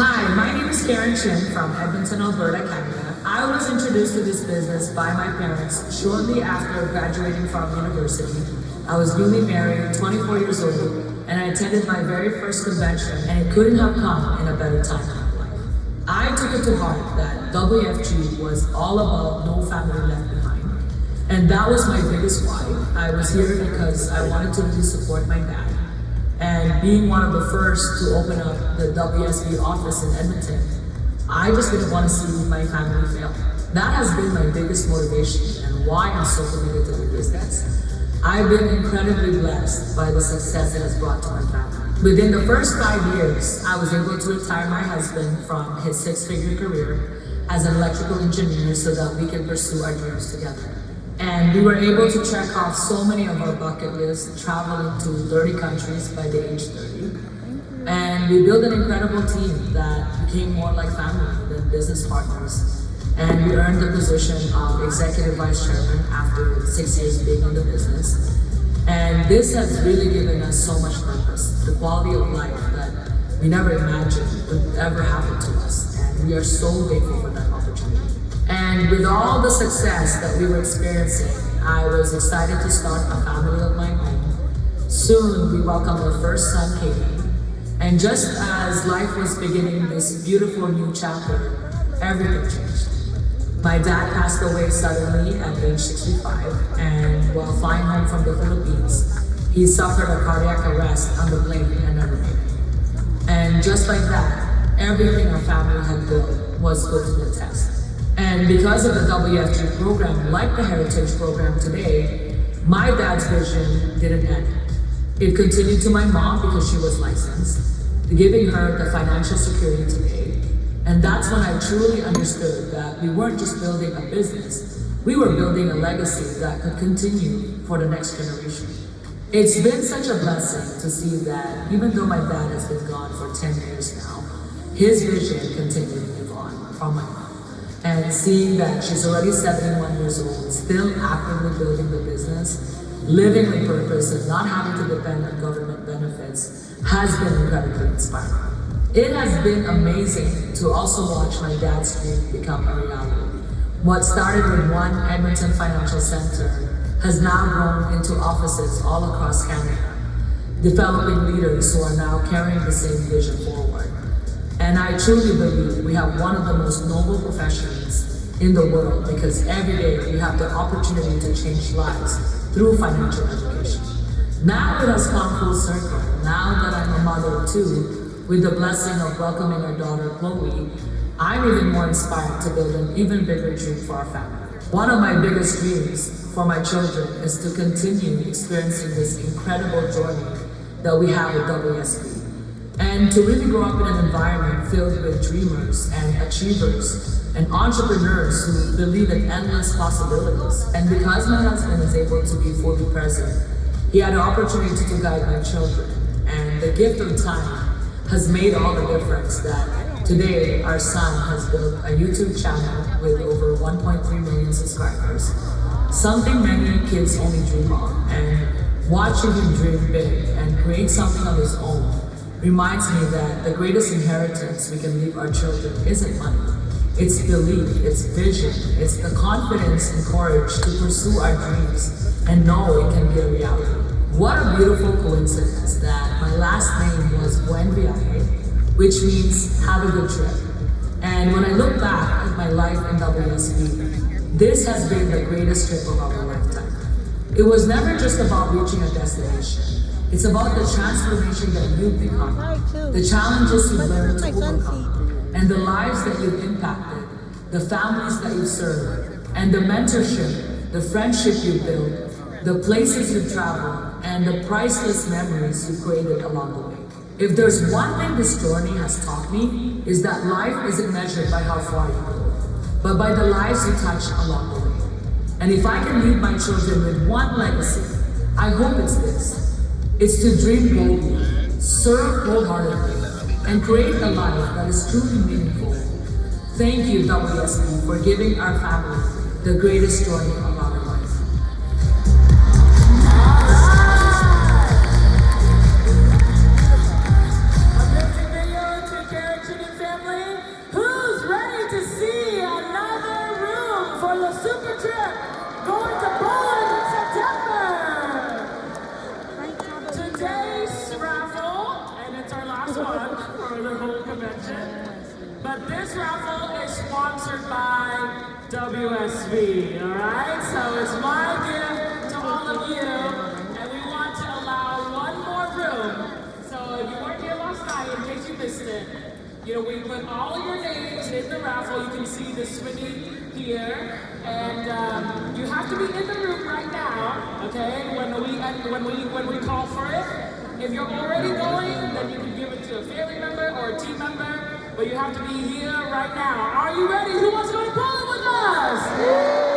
Hi, my name is Karen Chin from Edmonton, Alberta, Canada. I was introduced to this business by my parents shortly after graduating from university. I was newly married, 24 years old, and I attended my very first convention, and it couldn't have come in a better time in my life. I took it to heart that WFG was all about no family left behind, and that was my biggest why. I was here because I wanted to really support my dad. And being one of the first to open up the WSB office in Edmonton, I just didn't want to see my family fail. That has been my biggest motivation and why I'm so committed to the business. I've been incredibly blessed by the success it has brought to my family. Within the first 5 years, I was able to retire my husband from his 6-figure career as an electrical engineer so that we can pursue our dreams together. And we were able to check off so many of our bucket lists, traveling to 30 countries by the age 30. And we built an incredible team that became more like family than business partners. And we earned the position of Executive Vice Chairman after 6 years being in the business. And this has really given us so much purpose, the quality of life that we never imagined would ever happen to us. And we are so grateful for that opportunity. And with all the success that we were experiencing, I was excited to start a family of my own. Soon, we welcomed our first son, Katie. And just as life was beginning this beautiful new chapter, everything changed. My dad passed away suddenly at age 65, and while flying home from the Philippines, he suffered a cardiac arrest on the plane and never made it. And just like that, everything our family had built was put to the test. And because of the WFG program, like the Heritage program today, my dad's vision didn't end. It continued to my mom because she was licensed, giving her the financial security today. And that's when I truly understood that we weren't just building a business, we were building a legacy that could continue for the next generation. It's been such a blessing to see that even though my dad has been gone for 10 years now, his vision continued to live on from my mom. And seeing that she's already 71 years old, still actively building the business, living with purpose and not having to depend on government benefits has been incredibly inspiring. It has been amazing to also watch my dad's dream become a reality. What started with one Edmonton Financial Center has now grown into offices all across Canada, developing leaders who are now carrying the same vision forward. And I truly believe we have one of the most noble professions in the world because every day we have the opportunity to change lives through financial education. Now it has come full circle. Now that I'm a mother of two, with the blessing of welcoming our daughter Chloe, I'm even more inspired to build an even bigger dream for our family. One of my biggest dreams for my children is to continue experiencing this incredible journey that we have with WSB. And to really grow up in an environment filled with dreamers and achievers and entrepreneurs who believe in endless possibilities. And because my husband is able to be fully present, he had an opportunity to guide my children. And the gift of time has made all the difference that today our son has built a YouTube channel with over 1.3 million subscribers. Something many kids only dream of. And watching him dream big and create something of his own reminds me that the greatest inheritance we can leave our children isn't money. It's belief, it's vision, it's the confidence and courage to pursue our dreams and know it can be a reality. What a beautiful coincidence that my last name was Buen Viaje, which means have a good trip. And when I look back at my life in WSB, this has been the greatest trip of our lifetime. It was never just about reaching a destination. It's about the transformation that you've become, the challenges you've learned to overcome, and the lives that you've impacted, the families that you've served, and the mentorship, the friendship you've built, the places you've traveled, and the priceless memories you've created along the way. If there's one thing this journey has taught me, is that life isn't measured by how far you go, but by the lives you touch along the way. And if I can leave my children with one legacy, I hope it's this. It's to dream boldly, serve wholeheartedly, and create a life that is truly meaningful. Thank you, WSB, for giving our family the greatest joy of our life. Amazing video to Karen Chin and family. for the super trip going to Poland in September. Today's raffle, and it's our last one for the whole convention, but this raffle is sponsored by WSV, all right? So it's my gift to all of you, and we want to allow one more room. So if you weren't here last night, in case you missed it, you know, we put all of your names in the raffle. You can see the Swinny here, and you have to be in the room right now, okay? When we call for it. If you're already going, then you can give it to a family member or a team member, but you have to be here right now. Are you ready? Who wants to go to Poland with us?